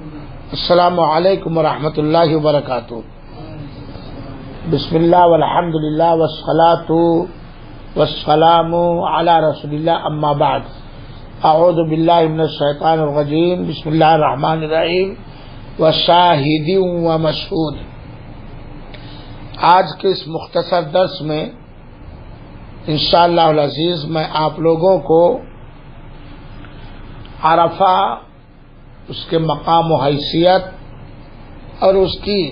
السلام علیکم ورحمۃ اللہ وبرکاتہ. بسم اللہ والحمد للہ والصلاۃ والسلام علی رسول اللہ، اما بعد. اعوذ باللہ من الشیطان الرجیم. بسم اللہ الرحمن الرحیم. وشاہد ومشہود. آج کے اس مختصر درس میں انشاءاللہ العزیز میں آپ لوگوں کو عرفہ، اس کے مقام و حیثیت اور اس کی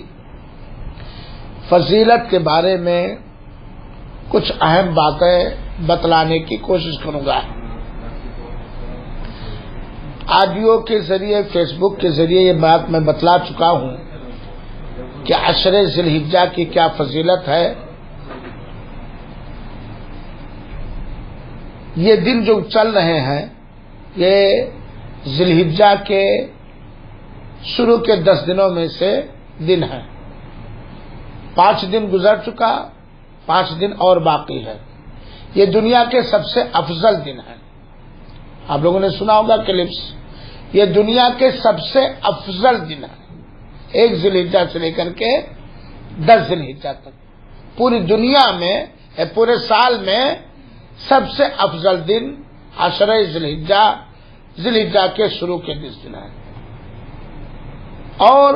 فضیلت کے بارے میں کچھ اہم باتیں بتلانے کی کوشش کروں گا. آڈیو کے ذریعے، فیس بک کے ذریعے یہ بات میں بتلا چکا ہوں کہ عشر ذی الحجہ کی کیا فضیلت ہے. یہ دن جو چل رہے ہیں یہ ذی الحجہ کے شروع کے 10 دنوں میں سے دن ہے. 5 دن گزر چکا، 5 دن اور باقی ہے. یہ دنیا کے سب سے افضل دن ہے. آپ لوگوں نے سنا ہوگا کلپس. یہ دنیا کے سب سے افضل دن ہے. 1 ذی الحجہ سے لے کر کے 10 ذی الحجہ تک پوری دنیا میں، پورے سال میں سب سے افضل دن عشرہ ذی الحجہ کے شروع کے 10 دن ہے. اور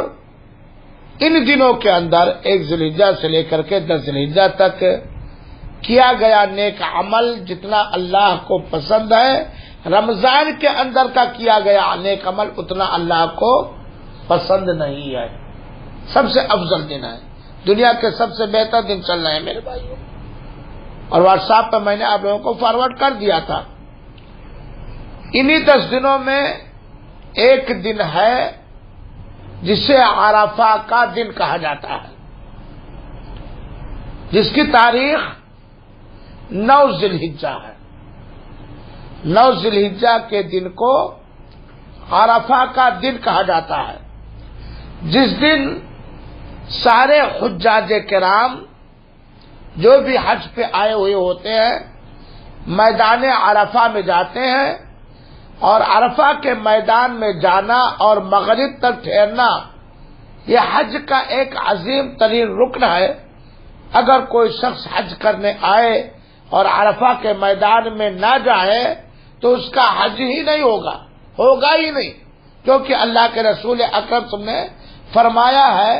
ان دنوں کے اندر 1 ذی الحجہ سے لے کر کے 10 ذی الحجہ تک کیا گیا نیک عمل جتنا اللہ کو پسند ہے، رمضان کے اندر کا کیا گیا نیک عمل اتنا اللہ کو پسند نہیں ہے. سب سے افضل دن ہے. دنیا کے سب سے بہتر دن چل رہے ہیں میرے بھائیوں. اور واٹس ایپ پہ میں نے آپ لوگوں کو فارورڈ کر دیا تھا. انہی 10 دنوں میں ایک دن ہے جسے عرفہ کا دن کہا جاتا ہے، جس کی تاریخ 9 ذی الحجہ ہے. 9 ذی الحجہ کے دن کو عرفہ کا دن کہا جاتا ہے، جس دن سارے حجاج کرام جو بھی حج پہ آئے ہوئے ہوتے ہیں میدان عرفہ میں جاتے ہیں. اور عرفہ کے میدان میں جانا اور مغرب تک ٹھہرنا یہ حج کا ایک عظیم ترین رکن ہے. اگر کوئی شخص حج کرنے آئے اور عرفہ کے میدان میں نہ جائے تو اس کا حج ہی نہیں ہوگا ہی نہیں. کیونکہ اللہ کے رسول اکرم صلی اللہ علیہ وسلم نے فرمایا ہے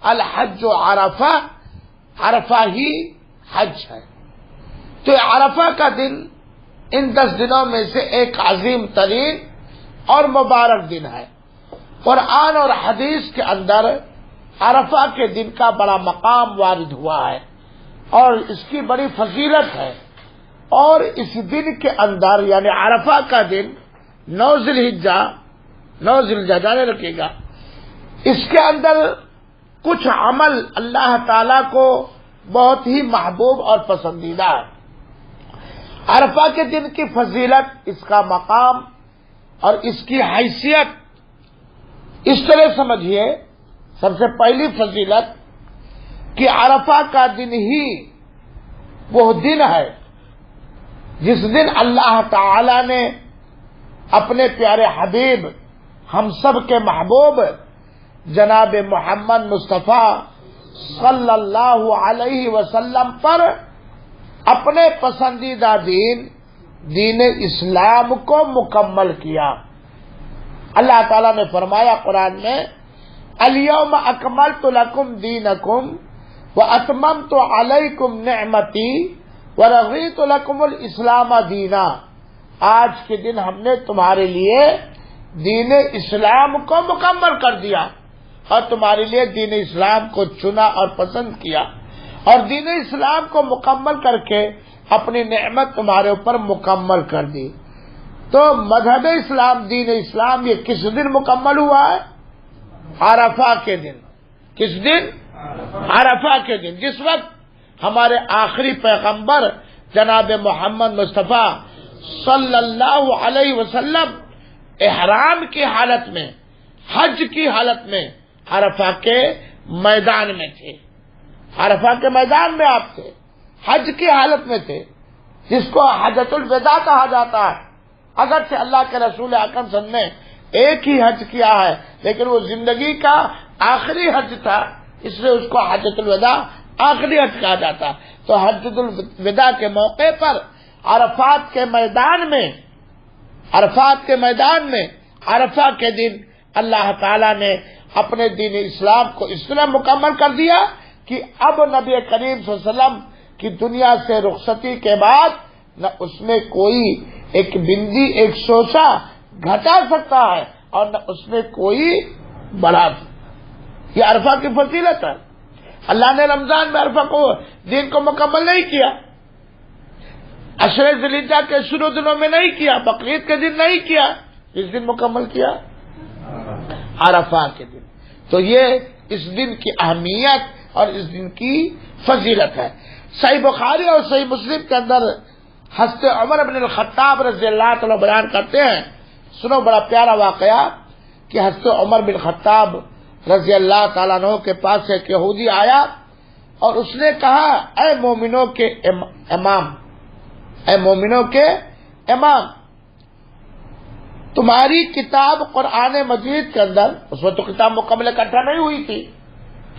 الحج عرفہ، عرفہ ہی حج ہے. تو عرفہ کا دن ان 10 دنوں میں سے ایک عظیم ترین اور مبارک دن ہے. قرآن اور حدیث کے اندر عرفہ کے دن کا بڑا مقام وارد ہوا ہے اور اس کی بڑی فضیلت ہے. اور اس دن کے اندر یعنی عرفہ کا دن 9 ذی الحجہ جانے رکھے گا. اس کے اندر کچھ عمل اللہ تعالی کو بہت ہی محبوب اور پسندیدہ ہے. عرفہ کے دن کی فضیلت، اس کا مقام اور اس کی حیثیت اس طرح سمجھیے. سب سے پہلی فضیلت کہ عرفہ کا دن ہی وہ دن ہے جس دن اللہ تعالی نے اپنے پیارے حبیب، ہم سب کے محبوب جناب محمد مصطفیٰ صلی اللہ علیہ وسلم پر اپنے پسندیدہ دین اسلام کو مکمل کیا. اللہ تعالیٰ نے فرمایا قرآن میں الیوم اکملت لکم دینکم واتممت علیکم نعمتی ورضیت لکم الاسلام دینا. آج کے دن ہم نے تمہارے لیے دین اسلام کو مکمل کر دیا اور تمہارے لیے دین اسلام کو چنا اور پسند کیا اور دین اسلام کو مکمل کر کے اپنی نعمت تمہارے اوپر مکمل کر دی. تو مذہب اسلام، دین اسلام یہ کس دن مکمل ہوا ہے؟ عرفہ کے دن. کس دن؟ عرفہ کے دن، جس وقت ہمارے آخری پیغمبر جناب محمد مصطفیٰ صلی اللہ علیہ وسلم احرام کی حالت میں، حج کی حالت میں عرفہ کے میدان میں تھے. عرفہ کے میدان میں آپ تھے، حج کی حالت میں تھے، جس کو حجۃ الوداع کہا جاتا ہے. اگرچہ اللہ کے رسول اکرم صلی اللہ علیہ وسلم نے ایک ہی حج کیا ہے، لیکن وہ زندگی کا آخری حج تھا، اس لیے اس کو حجۃ الوداع آخری حج کہا جاتا۔ تو حجۃ الوداع کے موقع پر عرفات کے میدان میں عرفہ کے دن اللہ تعالیٰ نے اپنے دین اسلام کو اس طرح مکمل کر دیا کہ اب نبی کریم صلی اللہ علیہ وسلم کی دنیا سے رخصتی کے بعد نہ اس میں کوئی ایک بندی ایک شوشہ گھٹا سکتا ہے اور نہ اس میں کوئی بڑھا سکتا۔ یہ عرفہ کی فضیلت ہے۔ اللہ نے رمضان میں عرفہ کو دین کو مکمل نہیں کیا، عشر ذی الحجہ کے شروع دنوں میں نہیں کیا، بقرعید کے دن نہیں کیا، اس دن مکمل کیا عرفہ کے دن۔ تو یہ اس دن کی اہمیت اور اس دن کی فضیلت ہے۔ صحیح بخاری اور صحیح مسلم کے اندر حضرت عمر بن الخطاب رضی اللہ تعالیٰ بیان کرتے ہیں، سنو بڑا پیارا واقعہ کہ حضرت عمر بن الخطاب رضی اللہ تعالیٰ عنہ کے پاس ایک یہودی آیا اور اس نے کہا، اے مومنوں کے امام، تمہاری کتاب قرآن مجید کے اندر، اس میں تو کتاب مکمل اکٹھا نہیں ہوئی تھی،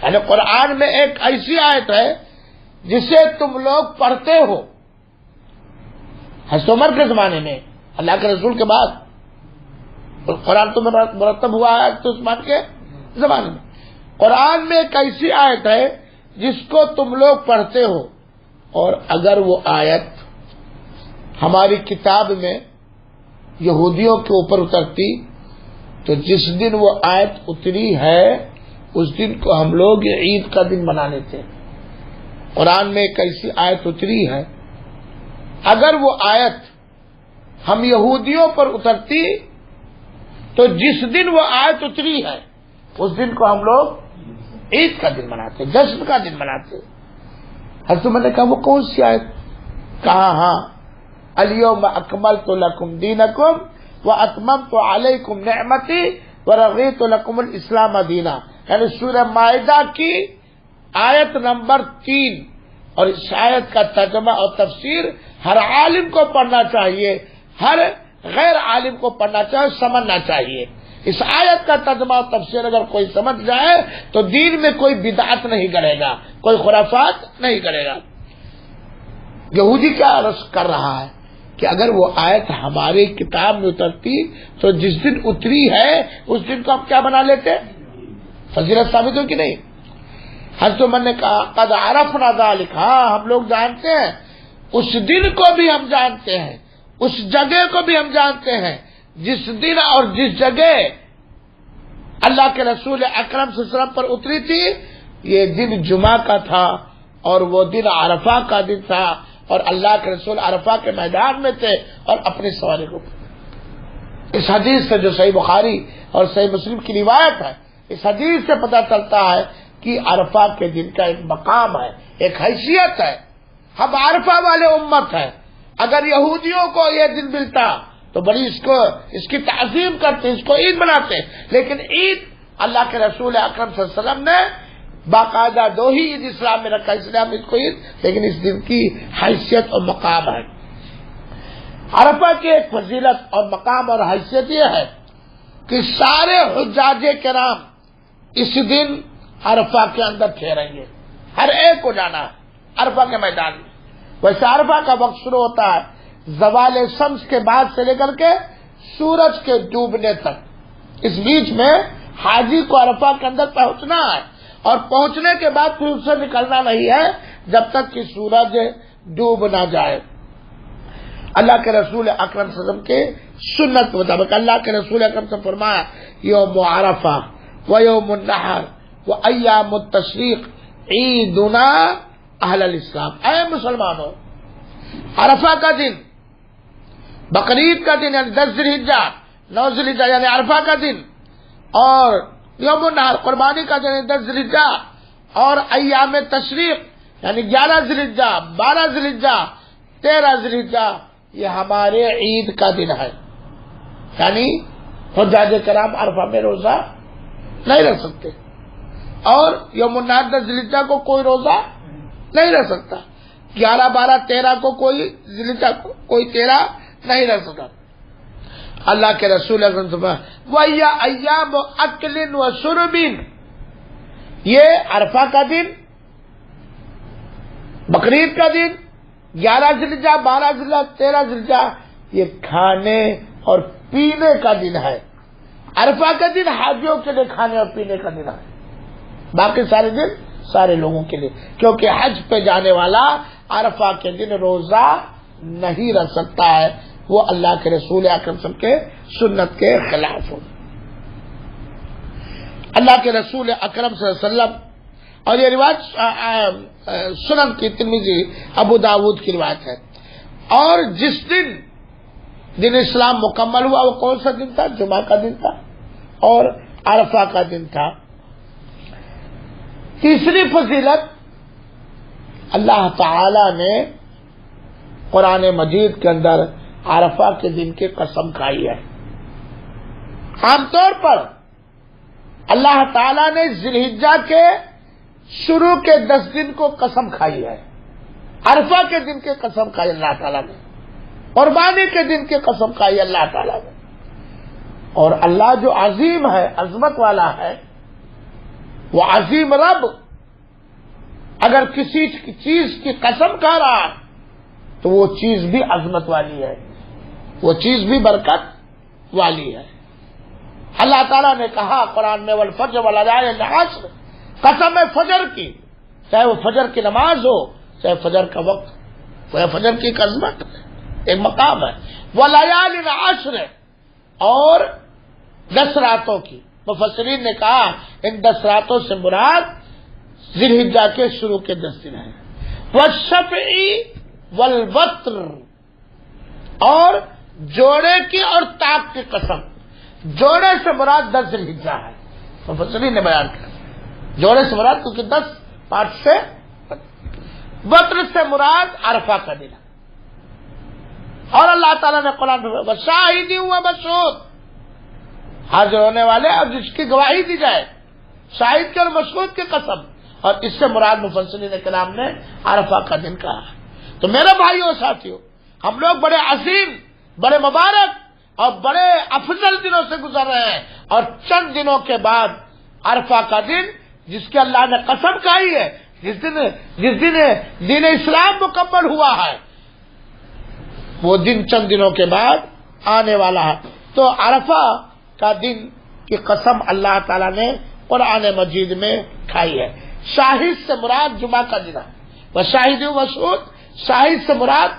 یعنی قرآن میں ایک ایسی آیت ہے جسے تم لوگ پڑھتے ہو۔ حضرت عمر کے زمانے میں، اللہ کے رسول کے بعد قرآن تو مرتب ہوا ہے تو عثمان کے زمانے میں، قرآن میں ایک ایسی آیت ہے جس کو تم لوگ پڑھتے ہو، اور اگر وہ آیت ہماری کتاب میں یہودیوں کے اوپر اترتی تو جس دن وہ آیت اتری ہے اس دن کو ہم لوگ عید کا دن منا لیتے۔ قرآن میں ایک ایسی آیت اتری ہے، اگر وہ آیت ہم یہودیوں پر اترتی تو جس دن وہ آیت اتری ہے اس دن کو ہم لوگ عید کا دن مناتے، جشن کا دن مناتے۔ حضرت عمر نے کہا وہ کون سی آیت؟ کہا ہاں، الیوم اکملت لکم دینکم واتممت علیکم نعمتی ورضیت لکم الاسلام دینا، یعنی سورہ مائدہ کی آیت نمبر 3، اور اس آیت کا ترجمہ اور تفسیر ہر عالم کو پڑھنا چاہیے، ہر غیر عالم کو پڑھنا چاہیے، سمجھنا چاہیے۔ اس آیت کا ترجمہ اور تفسیر اگر کوئی سمجھ جائے تو دین میں کوئی بدعت نہیں کرے گا، کوئی خرافات نہیں کرے گا۔ یہودی کیا عرض کر رہا ہے کہ اگر وہ آیت ہماری کتاب میں اترتی تو جس دن اتری ہے اس دن کو ہم کیا بنا لیتے؟ فضیلت ثابت ہو کہ نہیں؟ حضرت عمر نے کہا قد عرفنا ذلک، ہاں ہم لوگ جانتے ہیں، اس دن کو بھی ہم جانتے ہیں، اس جگہ کو بھی ہم جانتے ہیں جس دن اور جس جگہ اللہ کے رسول اکرم صلی اللہ علیہ وسلم پر اتری تھی، یہ دن جمعہ کا تھا اور وہ دن عرفہ کا دن تھا، اور اللہ کے رسول عرفہ کے میدان میں تھے اور اپنی سواری کو۔ اس حدیث سے جو صحیح بخاری اور صحیح مسلم کی روایت ہے، اس حدیث سے پتہ چلتا ہے کہ عرفہ کے دن کا ایک مقام ہے، ایک حیثیت ہے۔ ہم عرفہ والے امت ہیں، اگر یہودیوں کو یہ دن ملتا تو بڑی اس کی تعظیم کرتے، اس کو عید مناتے، لیکن عید اللہ کے رسول اکرم صلی اللہ علیہ وسلم نے باقاعدہ 2 ہی عید اسلام میں رکھا، اس لیے ہم اس کو عید، لیکن اس دن کی حیثیت اور مقام ہے۔ عرفہ کی ایک فضیلت اور مقام اور حیثیت یہ ہے کہ سارے حجاج کرام اس دن عرفہ کے اندر ٹھہریں گے، ہر ایک کو جانا ہے عرفہ کے میدان میں۔ ویسے عرفہ کا وقت شروع ہوتا ہے زوال شمس کے بعد سے لے کر کے سورج کے ڈوبنے تک، اس بیچ میں حاجی کو عرفہ کے اندر پہنچنا ہے، اور پہنچنے کے بعد پھر اس سے نکلنا نہیں ہے جب تک کہ سورج ڈوب نہ جائے۔ اللہ کے رسول اکرم صلی اللہ علیہ وسلم کے سنت کے مطابق اللہ کے رسول اکرم سے فرمایا یوم عرفہ و یوم النحر و ایام التشریق عیدنا اہل الاسلام، اے مسلمانوں، عرفہ کا دن، بقرعید کا دن یعنی 10 ذی الحجہ، 9 ذی الحجہ یعنی عرفہ کا دن، اور یوم النحر قربانی کا دن 10 ذی الحجہ، اور ایام تشریق یعنی 11 ذی الحجہ، 12 ذی الحجہ، 13 ذی الحجہ، یہ ہمارے عید کا دن ہے۔ یعنی حجاج کرام عرفہ میں روزہ نہیں رکھ سکتے، اور یوم النحر 10 ذی الحجہ کو کوئی روزہ نہیں رکھ سکتا، 11 12 13 کو کوئی ذی الحجہ کو کوئی 13 نہیں رکھ سکتا۔ اللہ کے رسول اکرم صلی اللہ علیہ وسلم وَهِيَ أَيَّامُ أَكْلٍ وَشُرْبٍ، یہ عرفہ کا دن، بقرعید کا دن، 11 ذی الحجہ، 12 ذی الحجہ، 13 ذی الحجہ، یہ کھانے اور پینے کا دن ہے۔ عرفہ کا دن حاجیوں کے لیے کھانے اور پینے کا دن ہے، باقی سارے دن سارے لوگوں کے لیے، کیونکہ حج پہ جانے والا عرفہ کے دن روزہ نہیں رکھ سکتا ہے، وہ اللہ کے رسول اکرم صلی اللہ علیہ وسلم کے سنت کے خلاف ہو۔ اللہ کے رسول اکرم صلی اللہ علیہ وسلم، اور یہ روایت سنن کی، ترمذی، ابو داود کی روایت ہے، اور جس دن اسلام مکمل ہوا وہ کون سا دن تھا؟ جمعہ کا دن تھا اور عرفہ کا دن تھا۔ تیسری فضیلت، اللہ تعالی نے قرآن مجید کے اندر عرفہ کے دن کی قسم کھائی ہے۔ عام طور پر اللہ تعالی نے ذی الحجہ کے شروع کے 10 دن کو قسم کھائی ہے، عرفہ کے دن کی قسم کھائی اللہ تعالی نے، قربانی کے دن کی قسم کھائی اللہ تعالی نے۔ اور اللہ جو عظیم ہے، عظمت والا ہے، وہ عظیم رب اگر کسی چیز کی قسم کھا رہا ہے تو وہ چیز بھی عظمت والی ہے، وہ چیز بھی برکت والی ہے۔ اللہ تعالیٰ نے کہا قرآن میں والفجر وللیالٍ العشر، قسم ہے فجر کی، چاہے وہ فجر کی نماز ہو، چاہے فجر کا وقت، وہ فجر کی ایک عظمت ہے، ایک مقام ہے، ولیالٍ العشر، اور 10 راتوں کی۔ مفسرین نے کہا ان 10 راتوں سے مراد ذی الحجہ کے شروع کے 10 دن ہیں۔ والشفع والوتر، اور جوڑے کی اور طاق کی قسم۔ جوڑے سے مراد 10 ذی الحجہ ہے، مفسرین نے بیان کیا، جوڑے سے مراد کیونکہ 10 پارٹ سے، وتر سے مراد عرفہ کا دن ہے۔ اور اللہ تعالیٰ نے قرآن میں شاہدی و مشہود، حاضر ہونے والے اور جس کی گواہی دی جائے، شاہد کی اور مشہود کی قسم، اور اس سے مراد مفسرین کرام نے عرفہ کا دن کہا ہے۔ تو میرے بھائیوں ساتھیوں، ہم لوگ بڑے عظیم، بڑے مبارک اور بڑے افضل دنوں سے گزر رہے ہیں، اور چند دنوں کے بعد عرفہ کا دن جس کے اللہ نے قسم کھائی ہے، جس دن دین اسلام مکمل ہوا ہے، وہ دن چند دنوں کے بعد آنے والا ہے۔ تو عرفہ کا دن کی قسم اللہ تعالیٰ نے قرآن مجید میں کھائی ہے۔ شاہد سے مراد جمعہ کا دن ہے، وہ شاہد و مشہود، شاہد سے مراد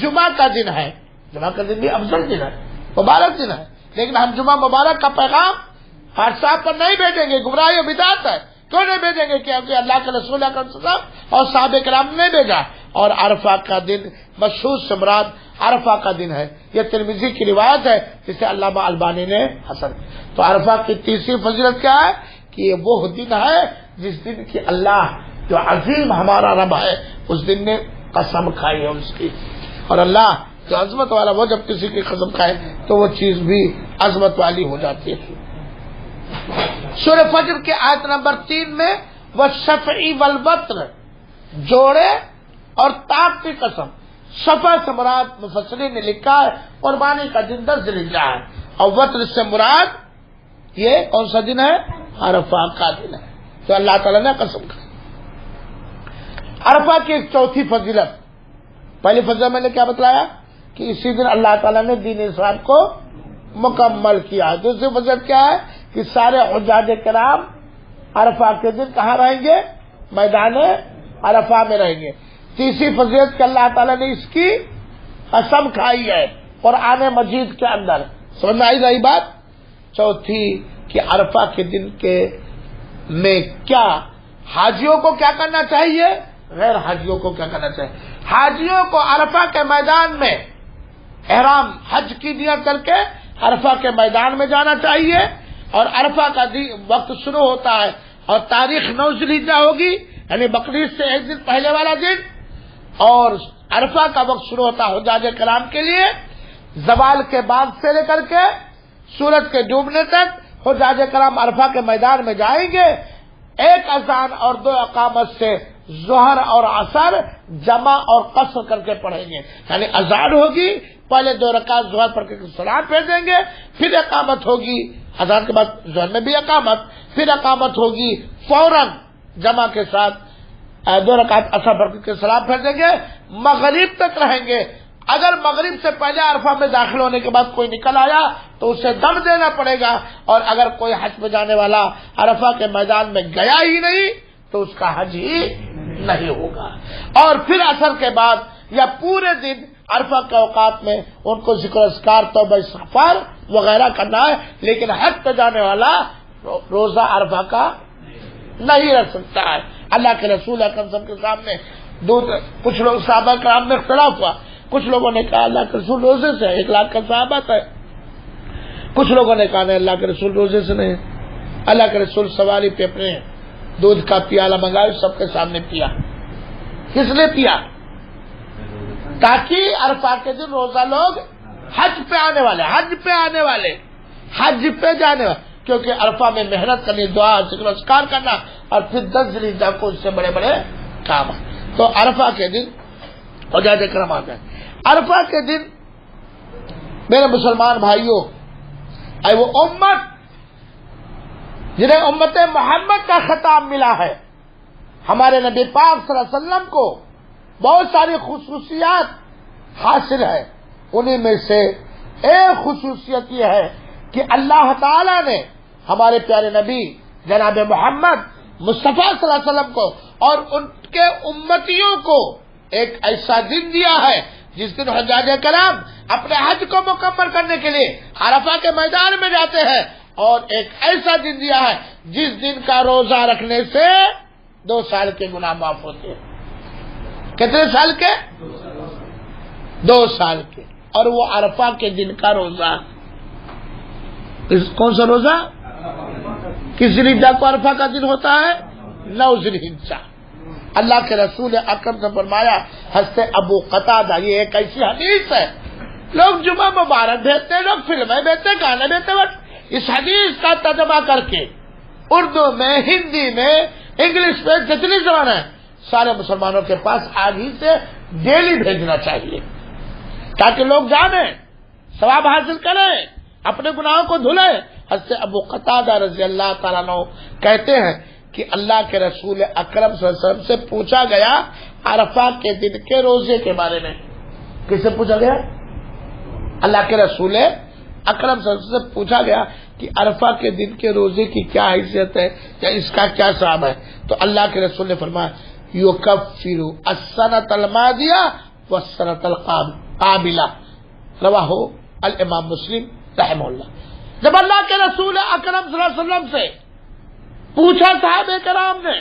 جمعہ کا دن ہے۔ جمعہ کا دن بھی افضل دن ہے، مبارک دن ہے، لیکن ہم جمعہ مبارک کا پیغام ہر صاحب پر نہیں بھیجیں گے، گمراہی و بدعت ہے۔ کیوں نہیں بھیجیں گے؟ کیونکہ اللہ کے رسول اکرم صلی اللہ علیہ وسلم اور صحابہ کرام نے بھیجا۔ اور عرفہ کا دن مشہود سے مراد عرفہ کا دن ہے، یہ ترمذی کی روایت ہے جسے علامہ البانی نے حسن۔ تو عرفہ کی تیسری فضیلت کیا ہے کہ یہ وہ دن ہے جس دن کی اللہ جو عظیم ہمارا رب ہے اس دن نے قسم کھائی ہے اس کی، اور اللہ جو عظمت والا وہ جب کسی کی قسم کھائے تو وہ چیز بھی عظمت والی ہو جاتی ہے۔ سورہ فجر کی آیت نمبر 3 میں والشفع والوتر، جوڑے اور طاق کی قسم۔ شفع سے مراد مفسرین نے لکھا ہے قربانی کا دن 10 ذی الحجہ ہے، اور وتر سے مراد یہ کون سا دن ہے؟ عرفہ کا دن ہے۔ تو اللہ تعالیٰ نے قسم کھائی۔ عرفہ کی ایک چوتھی فضیلت، پہلی فضیلت میں نے کیا بتلایا کہ اسی دن اللہ تعالیٰ نے دین اسلام کو مکمل کیا۔ دوسری فضیلت کیا ہے کہ سارے حجاج کرام عرفہ کے دن کہاں رہیں گے؟ میدان عرفہ میں رہیں گے۔ تیسری فضیلت کہ اللہ تعالیٰ نے اس کی قسم کھائی ہے قرآن مجید کے اندر۔ سمجھ میں آئی رہی بات؟ چوتھی کہ عرفہ کے دن کے میں کیا حاجیوں کو کیا کرنا چاہیے، غیر حاجیوں کو کیا کرنا چاہیے۔ حاجیوں کو عرفہ کے میدان میں احرام حج کی نیت کر کے عرفہ کے میدان میں جانا چاہیے، اور عرفہ کا وقت شروع ہوتا ہے اور تاریخ 9 ذی الحجہ ہوگی، یعنی بقرعید سے ایک دن پہلے والا دن، اور عرفہ کا وقت شروع ہوتا ہے حجاج کرام کے لیے زوال کے بعد سے لے کر کے سورج کے ڈوبنے تک۔ حجاج کرام عرفہ کے میدان میں جائیں گے، 1 اذان اور 2 اقامت سے ظہر اور عصر جمع اور قصر کر کے پڑھیں گے، یعنی اذان ہوگی پہلے 2 رکعت ظہر پڑھ کے سلام پھیر دیں گے، پھر اقامت ہوگی، اذان کے بعد ظہر میں بھی اقامت، پھر اقامت ہوگی، فوراً جمع کے ساتھ 2 رکعت عصر پڑھ کے سلام پھیر دیں گے، مغرب تک رہیں گے۔ اگر مغرب سے پہلے عرفہ میں داخل ہونے کے بعد کوئی نکل آیا تو اسے دم دینا پڑے گا، اور اگر کوئی حج پہ جانے والا عرفہ کے میدان میں گیا ہی نہیں تو اس کا حج ہی نہیں ہوگا۔ اور پھر عصر کے بعد یا پورے دن عرفہ کے اوقات میں ان کو ذکر اذکار، توبہ استغفار وغیرہ کرنا ہے، لیکن حج پہ جانے والا روزہ عرفہ کا نہیں رکھ سکتا ہے۔ اللہ کے رسول اکرم صلی اللہ علیہ وسلم کے سامنے کچھ لوگ صحابہ کرام میں اختلاف ہوا، کچھ لوگوں نے کہا اللہ کے رسول روزے سے، 1 لاکھ کا صحابہ ہے، کچھ لوگوں نے کہا نہیں اللہ کے رسول روزے سے نہیں۔ اللہ کے رسول سواری پہ اپنے دودھ کا پیالہ منگایا، سب کے سامنے پیا۔ کس نے پیا؟ تاکہ عرفہ کے دن روزہ لوگ حج پہ آنے والے، حج پہ جانے والے، کیونکہ عرفہ میں محنت کرنی، دعا ذکر اذکار کرنا، اور پھر 10 ذی الحجہ کو اس سے بڑے بڑے کام ہیں۔ تو عرفہ کے دن حجاج کرام آتے ہیں۔ عرفہ کے دن میرے مسلمان بھائیوں، اے وہ امت جنہیں امت محمد کا خطاب ملا ہے، ہمارے نبی پاک صلی اللہ علیہ وسلم کو بہت ساری خصوصیات حاصل ہے، انہی میں سے ایک خصوصیت یہ ہے کہ اللہ تعالی نے ہمارے پیارے نبی جناب محمد مصطفیٰ صلی اللہ علیہ وسلم کو اور ان کے امتیوں کو ایک ایسا دن دیا ہے جس دن حجاج کرام اپنے حج کو مکمل کرنے کے لیے عرفہ کے میدان میں جاتے ہیں، اور ایک ایسا دن دیا ہے جس دن کا روزہ رکھنے سے 2 سال کے گناہ معاف ہوتے ہیں۔ کتنے سال کے؟ 2 سال کے۔ اور وہ عرفہ کے دن کا روزہ، کون سا روزہ؟ کس ذی الحجہ کو عرفہ کا دن ہوتا ہے؟ 9 ذی الحجہ۔ اللہ کے رسول اکرم نے فرمایا، حضرت ابو قتادہ، یہ ایک ایسی حدیث ہے، لوگ جمعہ مبارک بھیجتے ہیں، لوگ فلمیں بھیجتے ہیں، گانے بھیجتے ہیں، اس حدیث کا ترجمہ کر کے اردو میں، ہندی میں، انگلش میں، جتنی زبان ہے سارے مسلمانوں کے پاس آج ہی سے ڈیلی بھیجنا چاہیے، تاکہ لوگ جانیں، ثواب حاصل کریں، اپنے گناہوں کو دھلیں۔ حضرت ابو قتادہ رضی اللہ تعالیٰ عنہ کہتے ہیں کہ اللہ کے رسول اکرم صلی اللہ علیہ وسلم سے پوچھا گیا عرفہ کے دن کے روزے کے بارے میں۔ کس سے پوچھا گیا؟ اللہ کے رسول اکرم صلی اللہ علیہ وسلم سے پوچھا گیا کہ عرفہ کے دن کے روزے کی کیا حیثیت ہے یا اس کا کیا ثواب ہے؟ تو اللہ کے رسول نے فرمایا یکفر السنۃ الماضیہ والسنۃ القابلہ، رواہ الامام مسلم رحمہ اللہ۔ جب اللہ کے رسول اکرم صلی اللہ علیہ وسلم سے پوچھا صحابہ کرام نے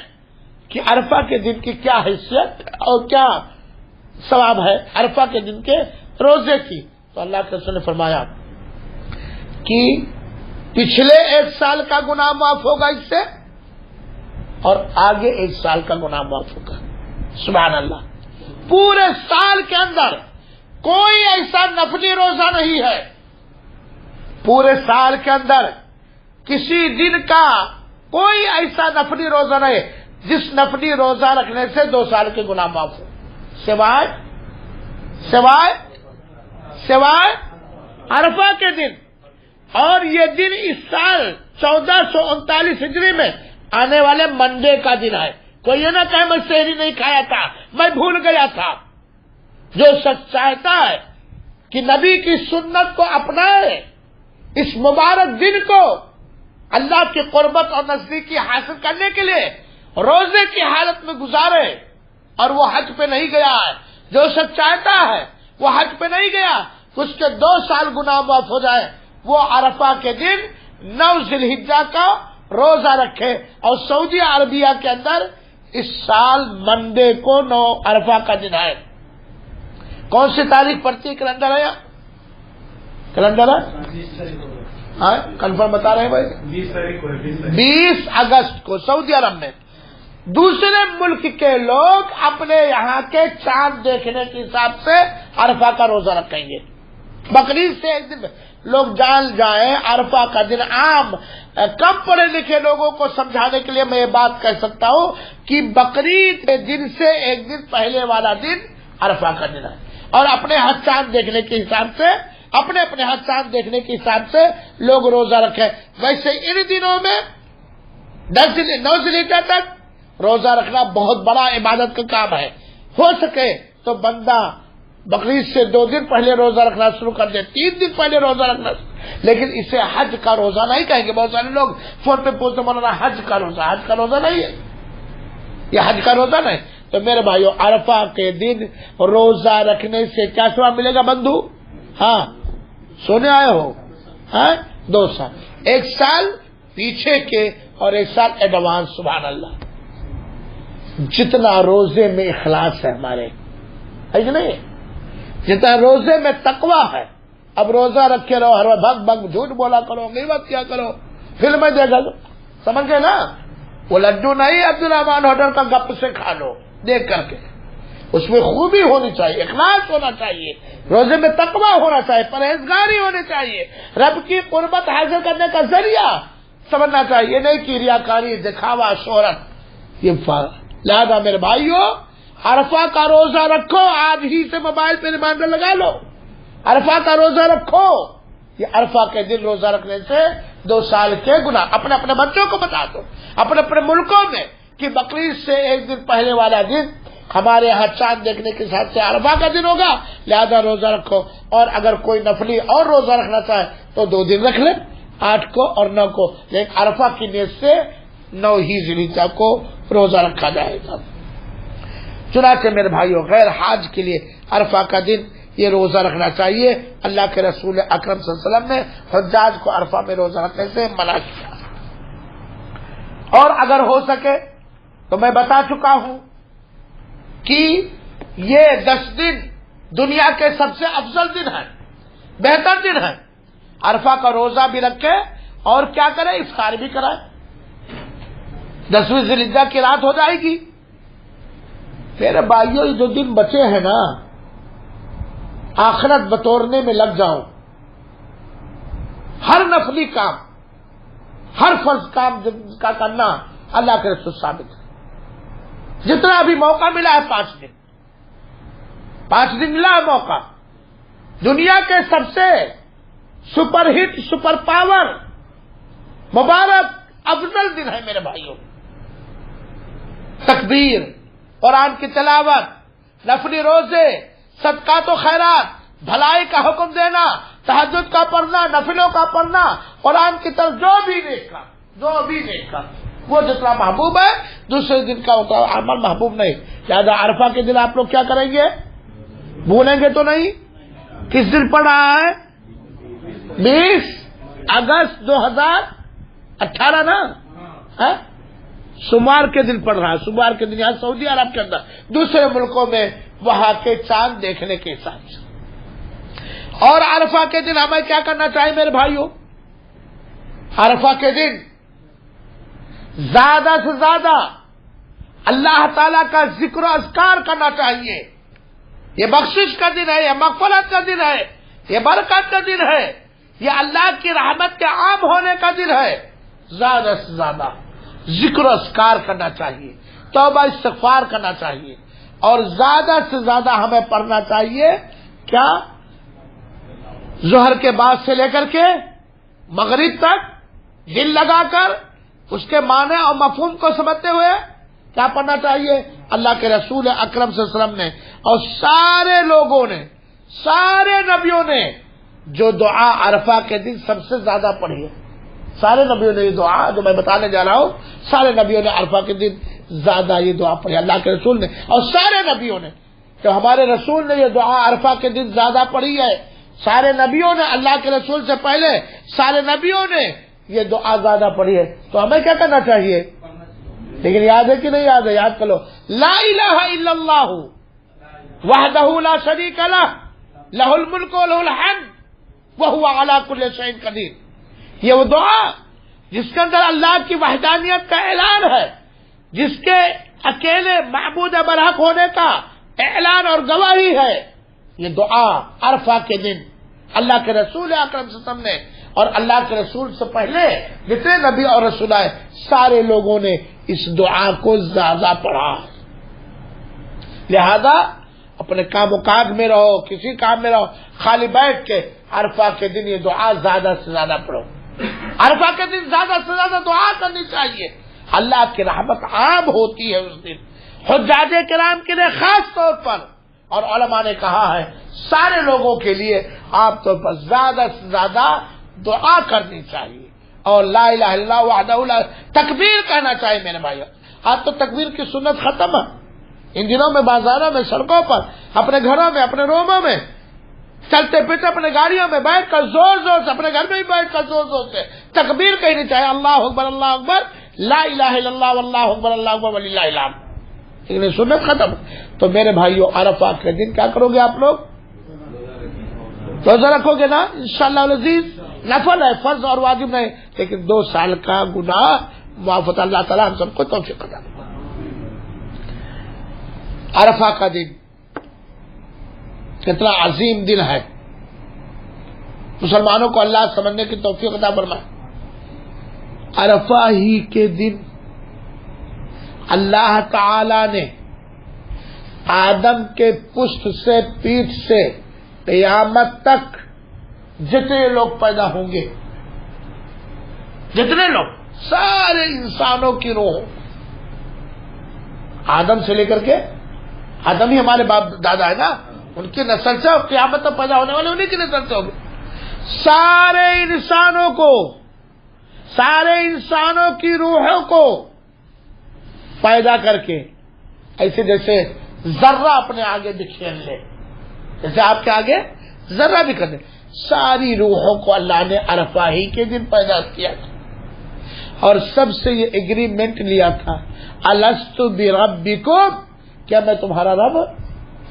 کہ عرفہ کے دن کی کیا حیثیت اور کیا ثواب ہے عرفہ کے دن کے روزے کی، تو اللہ کے رسول نے فرمایا کہ پچھلے 1 سال کا گناہ معاف ہوگا اس سے، اور آگے 1 سال کا گناہ معاف ہوگا۔ سبحان اللہ۔ پورے سال کے اندر کوئی ایسا نفلی روزہ نہیں ہے، پورے سال کے اندر کسی دن کا کوئی ایسا نفلی روزہ نہیں جس نفلی روزہ رکھنے سے 2 سال کے گناہ معاف ہو، سوائے عرفہ کے دن۔ اور یہ دن اس سال 1439 ہجری میں آنے والے منڈے کا دن ہے۔ کوئی یہ نہ کہے میں سحری نہیں کھایا تھا، میں بھول گیا تھا۔ جو شخص چاہتا ہے کہ نبی کی سنت کو اپنائے، اس مبارک دن کو اللہ کی قربت اور نزدیکی حاصل کرنے کے لیے روزے کی حالت میں گزارے، اور وہ حج پہ نہیں گیا ہے، جو شخص چاہتا ہے وہ حج پہ نہیں گیا اس کے 2 سال گناہ معاف ہو جائے، وہ عرفہ کے دن 9 ذی الحجہ کا روزہ رکھے۔ اور سعودی عربیہ کے اندر اس سال منڈے کو 9 عرفہ کا دن ہے۔ کون سی تاریخ پڑتی ہے؟ کیلنڈر ہے یا کیلنڈر ہے؟ ہاں کنفرم بتا رہے ہیں بھائی، 20 اگست کو سعودی عرب میں۔ دوسرے ملک کے لوگ اپنے یہاں کے چاند دیکھنے کے حساب سے عرفہ کا روزہ رکھیں گے۔ بقرعید سے 1 دن لوگ جان جائیں عرفہ کا دن عام کم پڑھے لکھے لوگوں کو سمجھانے کے لیے میں یہ بات کہہ سکتا ہوں کہ بقرعید کے دن سے 1 دن پہلے والا دن عرفہ کا دن ہے، اور اپنے ہاتھ چاند دیکھنے کے حساب سے اپنے ہاتھ چاند دیکھنے کے حساب سے لوگ روزہ رکھیں. ویسے ان دنوں میں 9 ذی الحجہ تک روزہ رکھنا بہت بڑا عبادت کا کام ہے. ہو سکے تو بندہ بقرعید سے 2 دن پہلے روزہ رکھنا شروع کر دے, 3 دن پہلے روزہ رکھنا, لیکن اسے حج کا روزہ نہیں کہیں گے. بہت سارے لوگ فون پہ پوچھتے مولانا حج کا روزہ نہیں ہے, یہ حج کا روزہ نہیں. تو میرے بھائیو, عرفہ کے دن روزہ رکھنے سے کیا ثواب ملے گا بندھو؟ ہاں سونے آئے ہو, 2 سال, 1 سال پیچھے کے اور 1 سال ایڈوانس. سبحان اللہ. جتنا روزے میں اخلاص ہے ہمارے, ہے کہ نہیں, جتنا روزے میں تقویٰ ہے. اب روزہ رکھے رہو, ہر وقت بھگ جھوٹ بولا کرو, غیبت کیا کرو, فلمیں دیکھا کرو, سمجھ گئے نا. وہ لڈو نہیں عبدالرحمن ہوٹل کا گپ سے کھا لو دیکھ کر کے. اس میں خوبی ہونی چاہیے, اخلاص ہونا چاہیے, روزے میں تقویٰ ہونا چاہیے, پرہیزگاری ہونی چاہیے, رب کی قربت حاصل کرنے کا ذریعہ سمجھنا چاہیے, نہیں کہ ریاکاری, دکھاوا, شہرت. یہ لہذا میرے بھائیو, عرفہ کا روزہ رکھو. آج ہی سے موبائل پہ ریمائنڈر لگا لو, عرفہ کا روزہ رکھو. یہ عرفہ کے دن روزہ رکھنے سے 2 سال کے گناہ. اپنے بچوں کو بتا دو اپنے ملکوں میں کہ بقرعید سے 1 دن پہلے والا دن ہمارے یہاں چاند دیکھنے کے ساتھ سے عرفہ کا دن ہوگا, لہذا روزہ رکھو. اور اگر کوئی نفلی اور روزہ رکھنا چاہے تو 2 دن رکھ لے, 8 کو اور 9 کو, لیکن عرفہ کی نیت سے 9 ہی ذی الحجہ کو روزہ رکھا جائے گا. چنانچہ میرے بھائیوں, غیر حاج کے لیے عرفہ کا دن یہ روزہ رکھنا چاہیے. اللہ کے رسول اکرم صلی اللہ علیہ وسلم نے حجاج کو عرفہ میں روزہ رکھنے سے منع کیا. اور اگر ہو سکے تو میں بتا چکا ہوں کہ یہ 10 دن دنیا کے سب سے افضل دن ہے, بہتر دن ہے. عرفہ کا روزہ بھی رکھے اور کیا کرے, افطار بھی کرائے. 10ویں ذی الحجہ کی رات ہو جائے گی. میرے بھائیوں, یہ جو دن بچے ہیں نا, آخرت بتورنے میں لگ جاؤ. ہر نفلی کام, ہر فرض کام کا کرنا اللہ کے رسول ثابت ہے. جتنا بھی موقع ملا ہے 5 دن ملا ہے موقع. دنیا کے سب سے سپر ہٹ, سپر پاور, مبارک, افضل دن ہے میرے بھائیوں. تکبیر, قرآن کی تلاوت, نفلی روزے, صدقات و خیرات, بھلائی کا حکم دینا, تہجد کا پڑھنا, نفلوں کا پڑھنا, قرآن کی طرف جو بھی دیکھا وہ جتنا محبوب ہے, دوسرے دن کا عمل محبوب نہیں. لہذا عرفہ کے دن آپ لوگ کیا کریں گے, بھولیں گے تو نہیں؟ کس دن پڑ رہا ہے؟ 20 اگست 2018 نا, سوموار کے دن پڑ رہا ہے. سوموار کے دن یہاں سعودی عرب کے اندر, دوسرے ملکوں میں وہاں کے چاند دیکھنے کے حساب سے. اور عرفہ کے دن ہمیں کیا کرنا چاہیے میرے بھائیوں؟ عرفہ کے دن زیادہ سے زیادہ اللہ تعالی کا ذکر و اذکار کرنا چاہیے. یہ بخشش کا دن ہے, یہ مغفرت کا دن ہے, یہ برکت کا دن ہے, یہ اللہ کی رحمت کے عام ہونے کا دن ہے. زیادہ سے زیادہ ذکر و اذکار کرنا چاہیے, توبہ استغفار کرنا چاہیے. اور زیادہ سے زیادہ ہمیں پڑھنا چاہیے کیا, ظہر کے بعد سے لے کر کے مغرب تک دل لگا کر اس کے معنی اور مفہوم کو سمجھتے ہوئے کیا پڑھنا چاہیے. اللہ کے رسول اکرم صلی اللہ علیہ وسلم نے اور سارے لوگوں نے, سارے نبیوں نے جو دعا عرفہ کے دن سب سے زیادہ پڑھی ہے, سارے نبیوں نے یہ دعا جو میں بتانے جا رہا ہوں, سارے نبیوں نے عرفہ کے دن زیادہ یہ دعا پڑھی. اللہ کے رسول نے اور سارے نبیوں نے, جو ہمارے رسول نے یہ دعا عرفہ کے دن زیادہ پڑھی ہے. سارے نبیوں نے, اللہ کے رسول سے پہلے سارے نبیوں نے یہ دعا زیادہ پڑھی ہے. تو ہمیں کیا کرنا چاہیے؟ لیکن یاد ہے کہ نہیں یاد ہے؟ یاد کرو, لا الہ الا اللہ وحدہ لا شریک لہ لہ الملک و لہ الحمد وہو علی کل شیء قدیر. یہ وہ دعا جس کے اندر اللہ کی وحدانیت کا اعلان ہے, جس کے اکیلے معبود برحق ہونے کا اعلان اور گواہی ہے. یہ دعا عرفہ کے دن اللہ کے رسول اکرم صلی اللہ علیہ وسلم نے اور اللہ کے رسول سے پہلے جتنے نبی اور رسول آئے سارے لوگوں نے اس دعا کو زیادہ پڑھا. لہذا اپنے کام و کاج میں رہو، کسی کام میں رہو، خالی بیٹھ کے عرفہ کے دن یہ دعا زیادہ سے زیادہ پڑھو. عرفہ کے دن زیادہ سے زیادہ دعا کرنی چاہیے. اللہ کی رحمت عام ہوتی ہے اس دن، حجاج کرام کے لیے خاص طور پر، اور علماء نے کہا ہے سارے لوگوں کے لیے عام طور پر زیادہ سے زیادہ دعا کرنی چاہیے. اور لا الہ الا اللہ وحدہ لا، تکبیر کہنا چاہیے میرے بھائیو. آج تو تکبیر کی سنت ختم ہے. ان دنوں میں بازاروں میں، سڑکوں پر، اپنے گھروں میں، اپنے روموں میں، چلتے پھرتے اپنے گاڑیوں میں بیٹھ کر زور زور سے، اپنے گھر میں بھی بیٹھ کر زور زور سے تکبیر کہنی چاہیے. اللہ اکبر، اللہ اکبر، لا الہ الا اللہ واللہ اکبر، اللہ اکبر وللہ الحمد. لیکن سنت ختم. تو میرے بھائیو عرفہ کے دن کیا کرو گے آپ لوگ؟ روزہ رکھو گے نا انشاءاللہ العزیز. نفل ہے، فرض اور واجب نہیں، لیکن 2 سال کا گناہ معافت اللہ تعالیٰ ہم سب کو توفیق عطا. عرفہ کا دن کتنا عظیم دن ہے، مسلمانوں کو اللہ سمجھنے کی توفیق عطا فرمائے. عرفہ ہی کے دن اللہ تعالی نے آدم کے پشت سے، پیٹھ سے قیامت تک جتنے لوگ پیدا ہوں گے، جتنے لوگ، سارے انسانوں کی روح، آدم سے لے کر کے، آدم ہی ہمارے باپ دادا ہے نا، ان کی نسل سے اور قیامت تک پیدا ہونے والے انہیں کی نسل سے ہوگی. سارے انسانوں کو، سارے انسانوں کی روحوں کو پیدا کر کے، ایسے جیسے ذرہ اپنے آگے بکھیر لے، جیسے آپ کے آگے ذرہ بھی کر دے، ساری روحوں کو اللہ نے عرفہ ہی کے دن پیدا کیا تھا. اور سب سے یہ ایگریمنٹ لیا تھا، الست بربکم، کیا میں تمہارا رب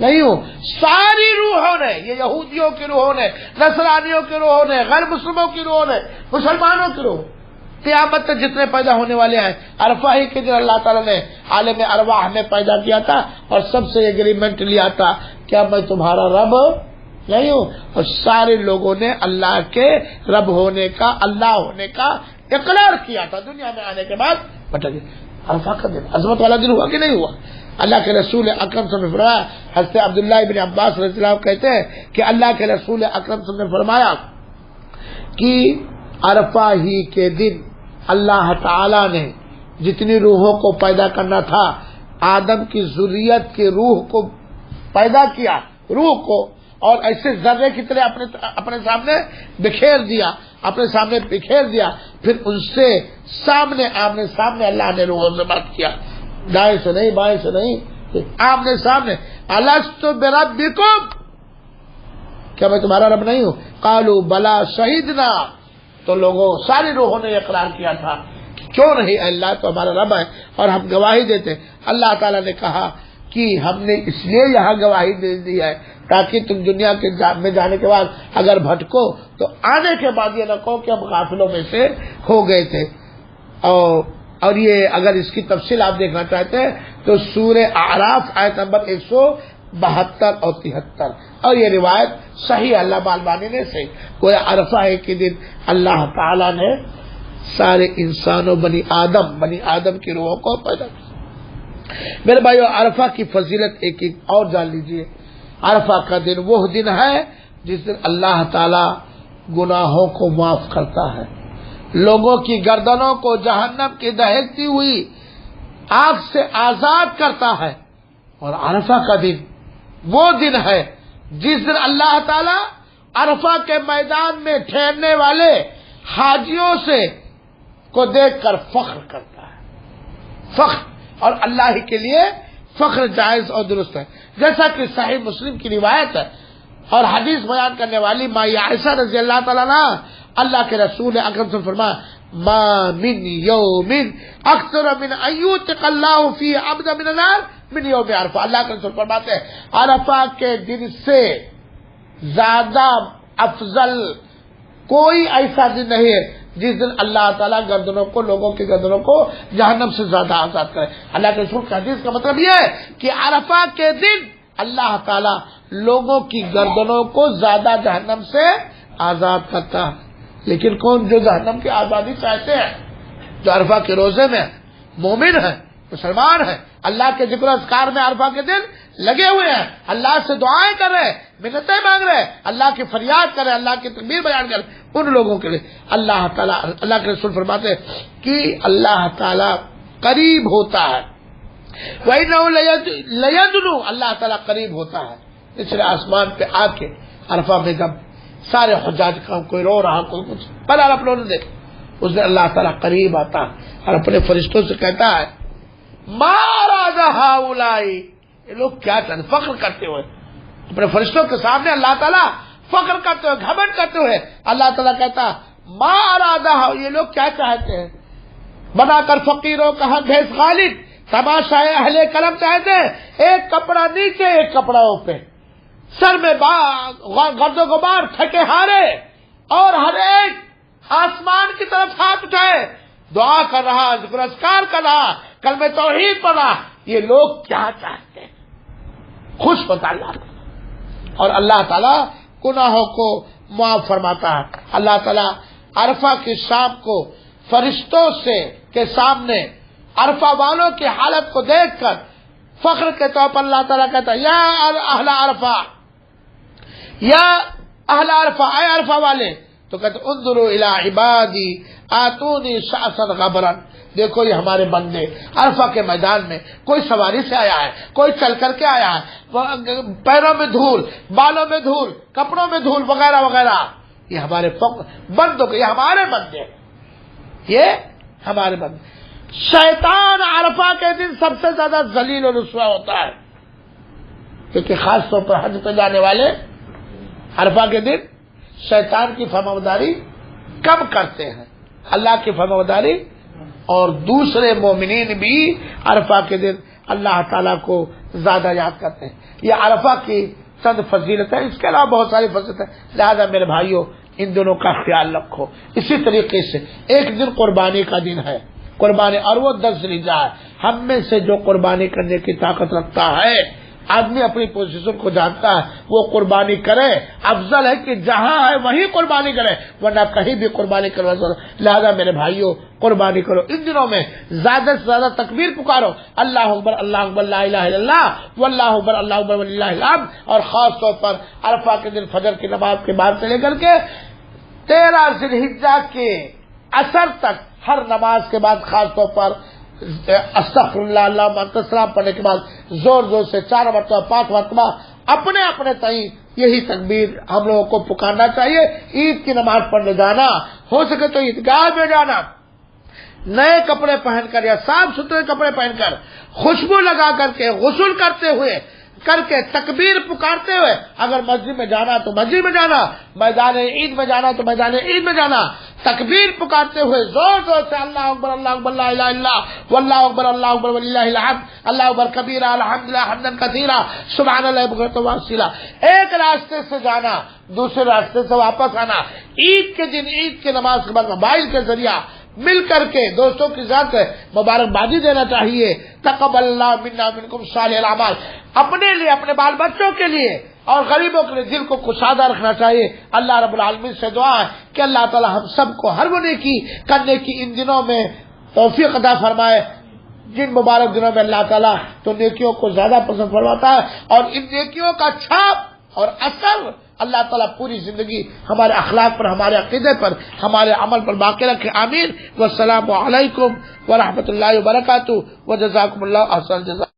نہیں ہوں؟ ساری روحوں نے، یہ یہودیوں کی روحوں نے، نصرانیوں کی روحوں نے، غیر مسلموں کی روحوں نے، مسلمانوں کی روح، قیامت تک جتنے پیدا ہونے والے ہیں، عرفہ ہی کے دن اللہ تعالیٰ نے عالم ارواح میں پیدا کیا تھا. اور سب سے ایگریمنٹ لیا تھا، کیا میں تمہارا رب نہیں ہوں؟ اور سارے لوگوں نے اللہ کے رب ہونے کا، اللہ ہونے کا اقرار کیا تھا. دنیا میں آنے کے بعد بتا دیں عرفہ کا دن عظمت والا دن ہوا کہ نہیں ہوا؟ اللہ کے رسول اکرم صلی اللہ علیہ وسلم نے فرمایا، حضرت عبداللہ ابن عباس رضی اللہ عنہ کہتے ہیں کہ اللہ کے رسول اکرم صلی اللہ علیہ وسلم نے فرمایا کہ عرفہ ہی کے دن اللہ تعالی نے جتنی روحوں کو پیدا کرنا تھا، آدم کی ذریت کی روح کو پیدا کیا، روح کو، اور ایسے ذرے کی طرح اپنے سامنے بکھیر دیا، اپنے سامنے بکھیر دیا. پھر ان سے سامنے آمنے سامنے اللہ نے روحوں سے بات کیا، دائیں سے نہیں، بائیں سے نہیں، آمنے سامنے. الست بربکم، کیا میں تمہارا رب نہیں ہوں؟ قالوا بلا شہیدنا، تو لوگوں، ساری روحوں نے اقرار کیا تھا کہ کیوں نہیں، اللہ تو ہمارا رب ہے اور ہم گواہی دیتے. اللہ تعالیٰ نے کہا کہ ہم نے اس لیے یہاں گواہی دے دی ہے تاکہ تم دنیا کے میں جانے کے بعد اگر بھٹکو تو آنے کے بعد یہ نہ کہو کہ ہم غافلوں میں سے ہو گئے تھے. اور یہ اگر اس کی تفصیل آپ دیکھنا چاہتے ہیں تو سورہ اعراف آیت نمبر 172 اور 73، اور یہ روایت صحیح اللہ البانی نے صحیح. کوئی عرفہ کے دن اللہ تعالی نے سارے انسانوں، بنی آدم کی روحوں کو پیدا کیا. میرے بھائیو عرفہ کی فضیلت ایک اور جان لیجئے. عرفہ کا دن وہ دن ہے جس دن اللہ تعالی گناہوں کو معاف کرتا ہے، لوگوں کی گردنوں کو جہنم کی دہکتی ہوئی آگ سے آزاد کرتا ہے. اور عرفہ کا دن وہ دن ہے جس دن اللہ تعالی عرفہ کے میدان میں ٹھہرنے والے حاجیوں سے کو دیکھ کر فخر کرتا ہے. فخر، اور اللہ ہی کے لیے فخر جائز اور درست ہے. جیسا کہ صحیح مسلم کی روایت ہے اور حدیث بیان کرنے والی ماں عائشہ رضی اللہ تعالیٰ عنہ، اللہ کے رسول اکرم سے فرمایا، ما من یوم اکثر من ان یعتق اللہ فی عبد من النار من یوم عرفہ. اللہ کے رسول فرماتے ہیں عرفہ کے دن سے زیادہ افضل کوئی ایسا دن نہیں ہے جس دن اللہ تعالیٰ گردنوں کو، لوگوں کی گردنوں کو جہنم سے زیادہ آزاد کرے. اللہ کے رسول کی حدیث کا مطلب یہ ہے کہ عرفہ کے دن اللہ تعالیٰ لوگوں کی گردنوں کو زیادہ جہنم سے آزاد کرتا ہے. لیکن کون جو جہنم کی آزادی چاہتے ہیں، جو عرفہ کے روزے میں مومن ہیں، مسلمان ہیں، اللہ کے ذکر و اذکار میں عرفہ کے دن لگے ہوئے ہیں، اللہ سے دعائیں کر رہے ہیں، منتیں مانگ رہے ہیں، اللہ کی فریاد کر رہے ہیں، اللہ کی تکبیر بیان کر رہے ہیں، ان لوگوں کے لیے اللہ تعالیٰ، اللہ کے رسول فرماتے ہیں کہ اللہ تعالیٰ قریب ہوتا ہے، وَإِنَّهُ لَيَدْنُو، اللہ تعالیٰ قریب ہوتا ہے، اس لیے آسمان پہ آ کے عرفہ میں جب سارے حجاج کا کوئی رو رہا کوئی کچھ پر آپ لوگوں نے دیکھ، اس دن اللہ تعالیٰ قریب آتا ہے اور اپنے فرشتوں سے کہتا ہے ما اراد هؤلاء، یہ لوگ کیا چاہتے، فخر کرتے ہوئے اپنے فرشتوں کے سامنے اللہ تعالیٰ فخر کرتے ہوئے گھمنڈ کرتے ہوئے اللہ تعالیٰ کہتا ما اراد، یہ لوگ کیا چاہتے ہیں، بنا کر فقیروں کا حق ہے غالب، تماشا اہل کرم چاہتے ہیں، ایک کپڑا نیچے ایک کپڑا اوپر، سر میں گرد و غبار تھکے ہارے، اور ہر ایک آسمان کی طرف ہاتھ اٹھائے، دعا کر رہا، ذکر اذکار کر رہا، کلمہ توحید پڑھ رہا، یہ لوگ کیا چاہتے ہیں، خوش ہوتا اللہ تعالیٰ، اور اللہ تعالیٰ گناہوں کو معاف فرماتا ہے۔ اللہ تعالیٰ عرفہ کی شام کو فرشتوں سے کے سامنے عرفہ والوں کی حالت کو دیکھ کر فخر کے طور پر اللہ تعالیٰ کہتا ہے یا اہل عرفہ، یا اہل عرفہ، اے عرفہ والے، تو کہتے انظروا الی عبادی آتونی شعثا غبرا، دیکھو یہ ہمارے بندے عرفہ کے میدان میں، کوئی سواری سے آیا ہے، کوئی چل کر کے آیا ہے، پیروں میں دھول، بالوں میں دھول، کپڑوں میں دھول وغیرہ وغیرہ، یہ ہمارے بندوں کے، یہ ہمارے بندے، یہ ہمارے بندے۔ شیطان عرفہ کے دن سب سے زیادہ ذلیل و رسوا ہوتا ہے، کیونکہ خاص طور پر حج پہ جانے والے عرفہ کے دن شیطان کی فرمانبرداری کم کرتے ہیں، اللہ کی فرمانبرداری، اور دوسرے مومنین بھی عرفہ کے دن اللہ تعالیٰ کو زیادہ یاد کرتے ہیں۔ یہ عرفہ کی چند فضیلت ہے، اس کے علاوہ بہت ساری فضیلت ہے، لہذا میرے بھائیوں ان دنوں کا خیال رکھو۔ اسی طریقے سے ایک دن قربانی کا دن ہے، قربانی، اور وہ 10 ذوالحجہ ہے۔ ہم میں سے جو قربانی کرنے کی طاقت رکھتا ہے، آدمی اپنی پوزیشن کو جانتا ہے، وہ قربانی کرے، افضل ہے کہ جہاں ہے وہیں قربانی کرے، ورنہ کہیں بھی قربانی کرو۔ لہذا میرے بھائیوں قربانی کرو، ان دنوں میں زیادہ سے زیادہ تکبیر پکارو، اللہ اکبر اللہ اکبر لا الہ الا اللہ واللہ اکبر اللہ اکبر وللہ الحمد، اور خاص طور پر عرفہ کے دن فجر کی نماز کے بعد سے لے کر کے 13 ذوالحجہ کے عصر تک ہر نماز کے بعد خاص طور پر استغفر اللہ اللہم انت السلام پڑھنے کے بعد زور زور سے 4 مرتبہ 5 مرتبہ اپنے اپنے تعین یہی تکبیر ہم لوگوں کو پکارنا چاہیے۔ عید کی نماز پڑھنے جانا، ہو سکے تو عیدگاہ میں جانا، نئے کپڑے پہن کر یا صاف ستھرے کپڑے پہن کر، خوشبو لگا کر کے، غسل کرتے ہوئے کر کے، تکبیر پکارتے ہوئے، اگر مسجد میں جانا تو مسجد میں جانا، میدان عید میں جانا تو میدان عید میں جانا، تکبیر پکارتے ہوئے زور زور سے اللہ اکبر لا الہ الا اللہ واللہ اکبر اللہ اکبر وللہ الحمد، اللہ اکبر کبیرہ الحمدللہ حمدا کثیرا سبحان اللہ بکرۃ واصیلا۔ ایک راستے سے جانا، دوسرے راستے سے واپس آنا، عید کے دن عید کی نماز کے بعد موبائل کے ذریعہ مل کر کے دوستوں کے ساتھ مبارکبادی دینا چاہیے، تقبل اللہ منا منکم صالح الاعمال، اپنے لیے، اپنے بال بچوں کے لیے اور غریبوں کے لیے دل کو کشادہ رکھنا چاہیے۔ اللہ رب العالمین سے دعا ہے کہ اللہ تعالی ہم سب کو ہر وہ نیکی کرنے کی ان دنوں میں توفیق عطا فرمائے جن مبارک دنوں میں اللہ تعالیٰ تو نیکیوں کو زیادہ پسند فرماتا ہے، اور ان نیکیوں کا چھاپ اور اثر اللہ تعالیٰ پوری زندگی ہمارے اخلاق پر، ہمارے عقیدے پر، ہمارے عمل پر باقی رکھے، آمین۔ والسلام علیکم ورحمۃ اللہ وبرکاتہ، وجزاکم اللہ احسن الجزاء۔